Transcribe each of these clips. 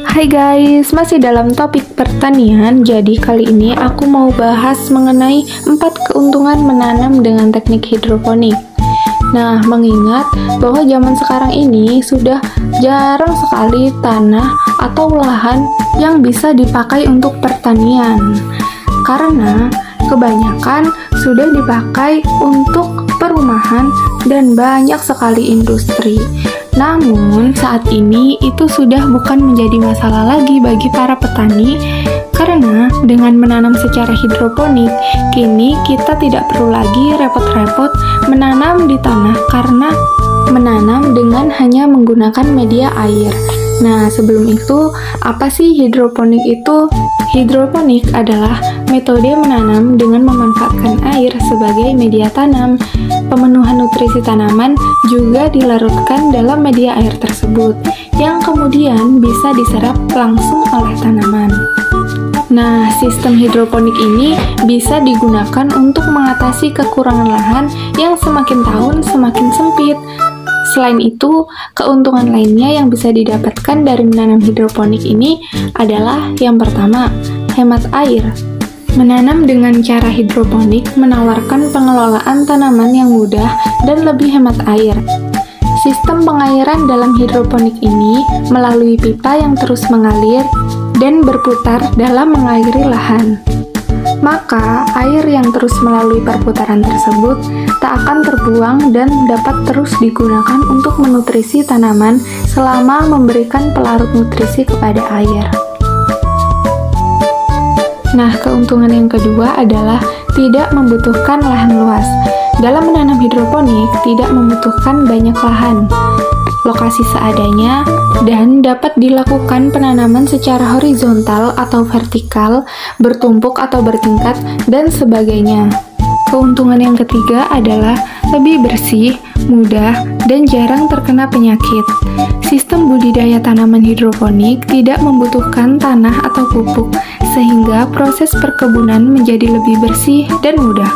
Hai guys, masih dalam topik pertanian. Jadi kali ini aku mau bahas mengenai 4 keuntungan menanam dengan teknik hidroponik. Nah, mengingat bahwa zaman sekarang ini sudah jarang sekali tanah atau lahan yang bisa dipakai untuk pertanian. Karena kebanyakan sudah dipakai untuk perumahan dan banyak sekali industri. Namun, saat ini itu sudah bukan menjadi masalah lagi bagi para petani, karena dengan menanam secara hidroponik, kini kita tidak perlu lagi repot-repot menanam di tanah karena menanam dengan hanya menggunakan media air. Nah, sebelum itu, apa sih hidroponik itu? Hidroponik adalah metode menanam dengan memanfaatkan air sebagai media tanam. Pemenuhan nutrisi tanaman juga dilarutkan dalam media air tersebut, yang kemudian bisa diserap langsung oleh tanaman. Nah, sistem hidroponik ini bisa digunakan untuk mengatasi kekurangan lahan yang semakin tahun semakin sempit. Selain itu, keuntungan lainnya yang bisa didapatkan dari menanam hidroponik ini adalah yang pertama, hemat air. Menanam dengan cara hidroponik menawarkan pengelolaan tanaman yang mudah dan lebih hemat air. Sistem pengairan dalam hidroponik ini melalui pipa yang terus mengalir dan berputar dalam mengairi lahan. Maka, air yang terus melalui perputaran tersebut tak akan terbuang dan dapat terus digunakan untuk menutrisi tanaman selama memberikan pelarut nutrisi kepada air. Nah, keuntungan yang kedua adalah tidak membutuhkan lahan luas. Dalam menanam hidroponik, tidak membutuhkan banyak lahan, lokasi seadanya, dan dapat dilakukan penanaman secara horizontal atau vertikal, bertumpuk atau bertingkat, dan sebagainya. Keuntungan yang ketiga adalah lebih bersih, mudah, dan jarang terkena penyakit. Sistem budidaya tanaman hidroponik tidak membutuhkan tanah atau pupuk, sehingga proses perkebunan menjadi lebih bersih dan mudah.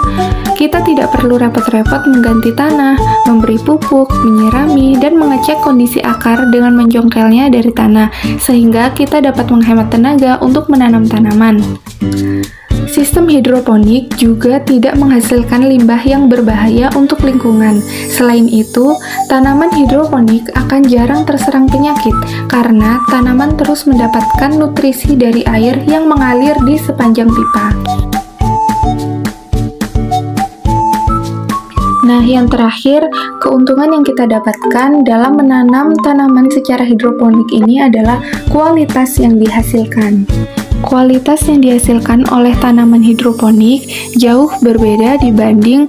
Kita tidak perlu repot-repot mengganti tanah, memberi pupuk, menyirami, dan mengecek kondisi akar dengan menjongkelnya dari tanah, sehingga kita dapat menghemat tenaga untuk menanam tanaman. Sistem hidroponik juga tidak menghasilkan limbah yang berbahaya untuk lingkungan. Selain itu, tanaman hidroponik akan jarang terserang penyakit karena tanaman terus mendapatkan nutrisi dari air yang mengalir di sepanjang pipa. Nah, yang terakhir, keuntungan yang kita dapatkan dalam menanam tanaman secara hidroponik ini adalah kualitas yang dihasilkan. Kualitas yang dihasilkan oleh tanaman hidroponik jauh berbeda dibanding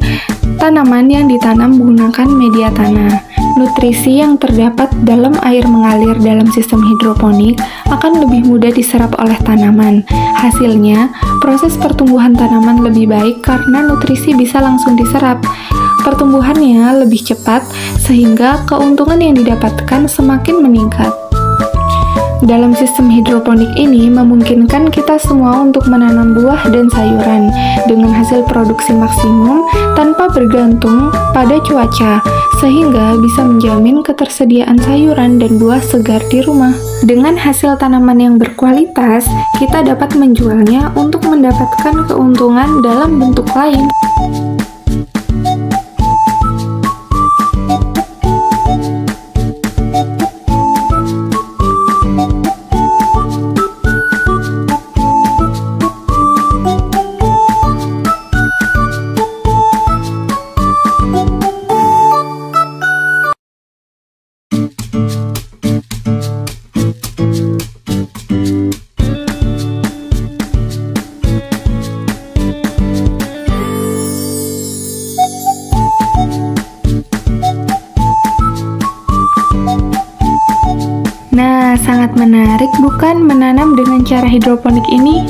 tanaman yang ditanam menggunakan media tanah. Nutrisi yang terdapat dalam air mengalir dalam sistem hidroponik akan lebih mudah diserap oleh tanaman. Hasilnya, proses pertumbuhan tanaman lebih baik karena nutrisi bisa langsung diserap. Pertumbuhannya lebih cepat, sehingga keuntungan yang didapatkan semakin meningkat. Dalam sistem hidroponik ini memungkinkan kita semua untuk menanam buah dan sayuran dengan hasil produksi maksimum tanpa bergantung pada cuaca, sehingga bisa menjamin ketersediaan sayuran dan buah segar di rumah. Dengan hasil tanaman yang berkualitas, kita dapat menjualnya untuk mendapatkan keuntungan dalam bentuk lain. Nah, sangat menarik bukan menanam dengan cara hidroponik ini?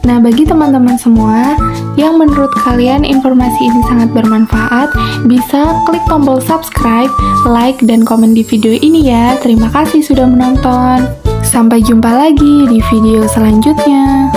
Nah, bagi teman-teman semua yang menurut kalian informasi ini sangat bermanfaat, bisa klik tombol subscribe, like, dan komen di video ini ya. Terima kasih sudah menonton. Sampai jumpa lagi di video selanjutnya.